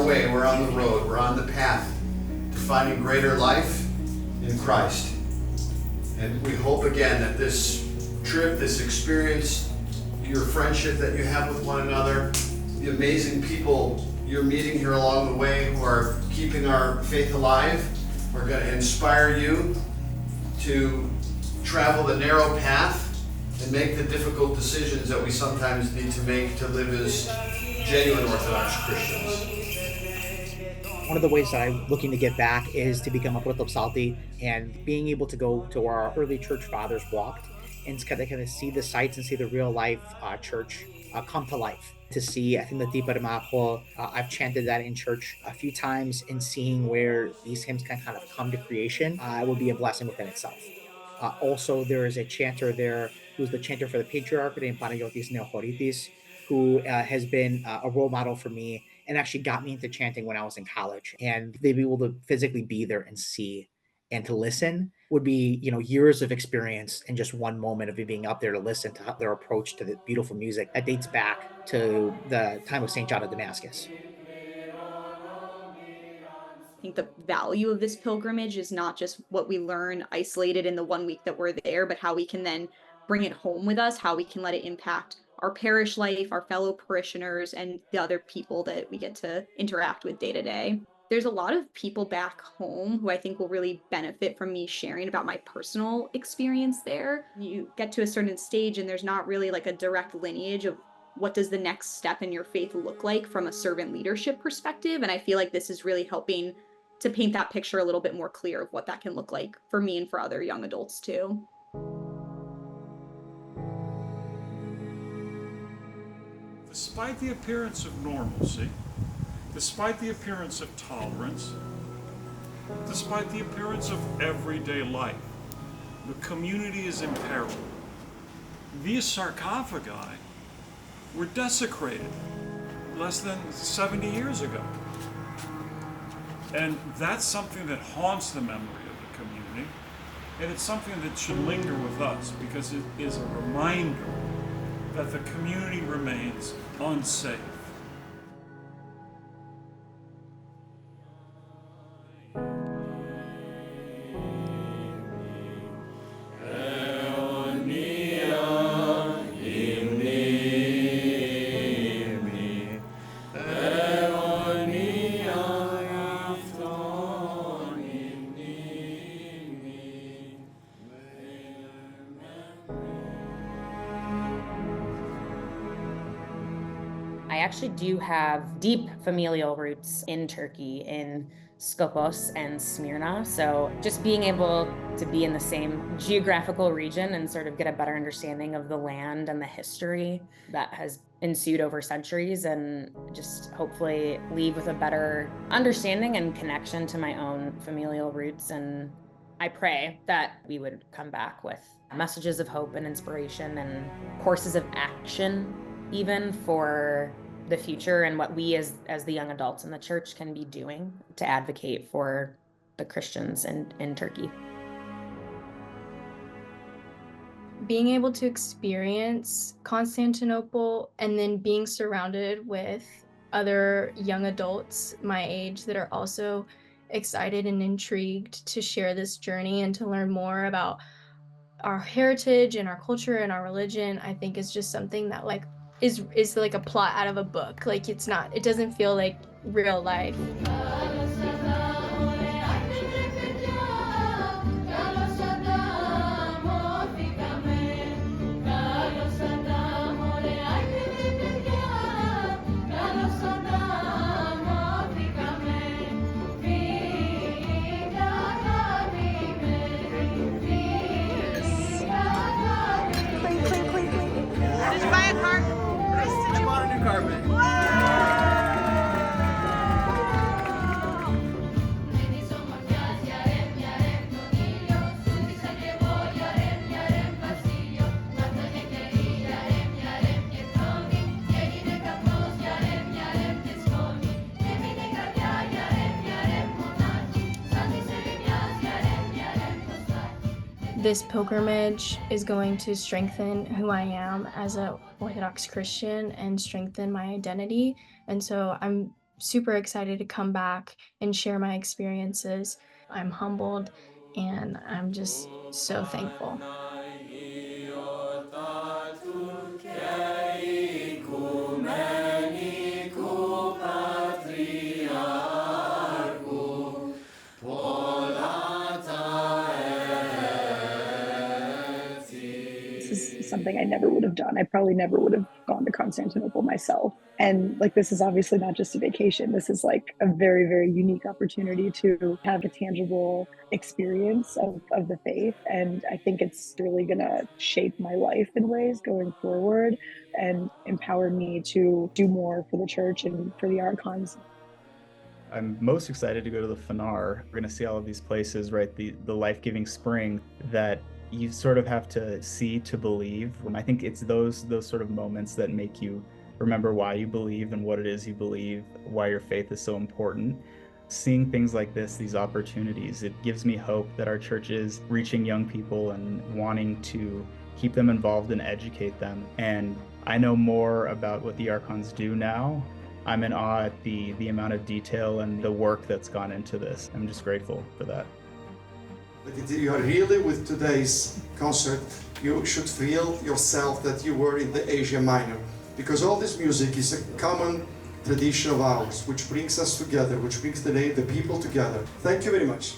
our way, we're on the road, we're on the path to finding greater life in Christ. And we hope again that this trip, this experience, your friendship that you have with one another, the amazing people you're meeting here along the way who are keeping our faith alive, are going to inspire you to travel the narrow path and make the difficult decisions that we sometimes need to make to live as genuine Orthodox Christians. One of the ways that I'm looking to give back is to become a protopsalti, and being able to go to where our early church fathers walked and kind of see the sights and see the real life church come to life. To see, I think the Tipa de Majo, I've chanted that in church a few times, and seeing where these hymns can kind of come to creation will be a blessing within itself. Also, there is a chanter there who's the chanter for the patriarch named Panayotis Neohoritis, who has been a role model for me and actually got me into chanting when I was in college. And to be able to physically be there and see and to listen would be, years of experience in just one moment of me being up there to listen to their approach to the beautiful music that dates back to the time of St. John of Damascus. I think the value of this pilgrimage is not just what we learn isolated in the 1 week that we're there, but how we can then bring it home with us, how we can let it impact our parish life, our fellow parishioners, and the other people that we get to interact with day to day. There's a lot of people back home who I think will really benefit from me sharing about my personal experience there. You get to a certain stage and there's not really like a direct lineage of what does the next step in your faith look like from a servant leadership perspective. And I feel like this is really helping to paint that picture a little bit more clear of what that can look like for me and for other young adults too. Despite the appearance of normalcy, despite the appearance of tolerance, despite the appearance of everyday life, the community is in peril. These sarcophagi were desecrated less than 70 years ago. And that's something that haunts the memory of the community, and it's something that should linger with us because it is a reminder that the community remains unsafe. I actually do have deep familial roots in Turkey, in Skopos and Smyrna. So just being able to be in the same geographical region and sort of get a better understanding of the land and the history that has ensued over centuries, and just hopefully leave with a better understanding and connection to my own familial roots. And I pray that we would come back with messages of hope and inspiration and courses of action, even for the future, and what we as the young adults in the church can be doing to advocate for the Christians in Turkey. Being able to experience Constantinople and then being surrounded with other young adults my age that are also excited and intrigued to share this journey and to learn more about our heritage and our culture and our religion, I think is just something that is like a plot out of a book. Like it doesn't feel like real life. This pilgrimage is going to strengthen who I am as an Orthodox Christian and strengthen my identity. And so I'm super excited to come back and share my experiences. I'm humbled and I'm just so thankful. This is something I never would have done. I probably never would have gone to Constantinople myself. And like, this is obviously not just a vacation. This is like a very, very unique opportunity to have a tangible experience of the faith. And I think it's really going to shape my life in ways going forward and empower me to do more for the church and for the Archons. I'm most excited to go to the Fanar. We're going to see all of these places, right? The life-giving spring that you sort of have to see to believe. And I think it's those sort of moments that make you remember why you believe and what it is you believe, why your faith is so important. Seeing things like this, these opportunities, it gives me hope that our church is reaching young people and wanting to keep them involved and educate them. And I know more about what the Archons do now. I'm in awe at the amount of detail and the work that's gone into this. I'm just grateful for that. You are really, with today's concert, you should feel yourself that you were in the Asia Minor, because all this music is a common tradition of ours, which brings us together, which brings the people together. Thank you very much.